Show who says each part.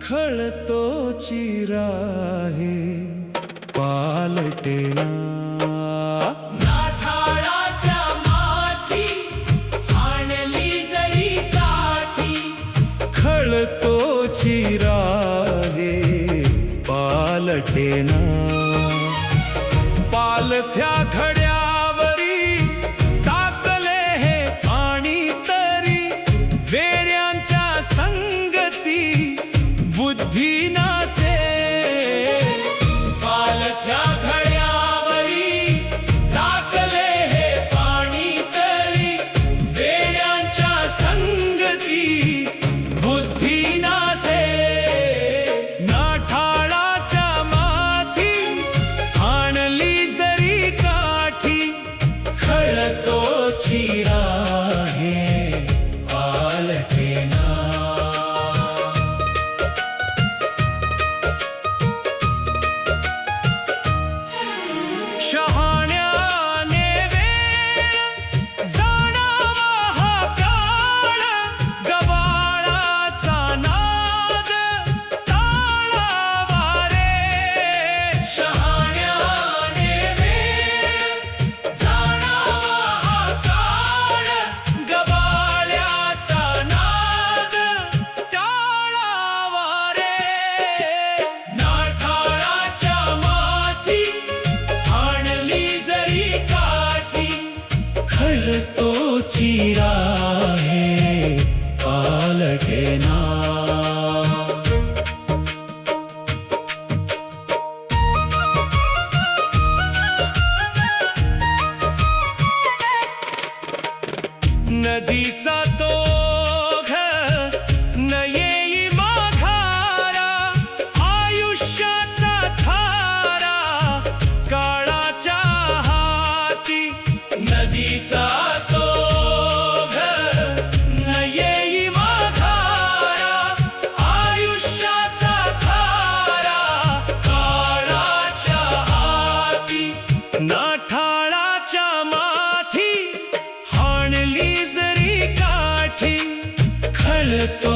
Speaker 1: खळतो चिराहे पालटेना
Speaker 2: नाठाळाच्या माथी हाणली जरी काठी
Speaker 1: खळतो चिराहे पालटेना पालथ्या घड्यावरी टाकले हे पाणी तरी वेऱ्यांच्या संगती बुद्धी नासे
Speaker 2: पालथ्या घड्यावरी टाकले हे पाणी तरी वेड्यांच्या संगती
Speaker 1: बुद्धी नासे नाठाळाच्या माथी हाणली जरी काठी
Speaker 2: खळतो चिराहे पालटेना
Speaker 1: शहाण्याने वेळ जाणावा हा काळ गबाळाचा नाद टाळावा रे
Speaker 2: शहाण्याने वेळ जाणावा हा काळ
Speaker 1: गबाळ्याचा नाद टाळावा रे
Speaker 2: नाठाळाच्या माथी हाणली जरी काठी खळतो चिराहे पालटेना
Speaker 1: नदीचा दोघ न येई माघारा आयुष्याचा थारा काळाच्या हाती
Speaker 2: नदीचा दोघ न येई माघारा आयुष्याचा थारा काळाच्या हाती
Speaker 1: नाठाळाच्या माथी हाणली जरी काठी
Speaker 2: खळतो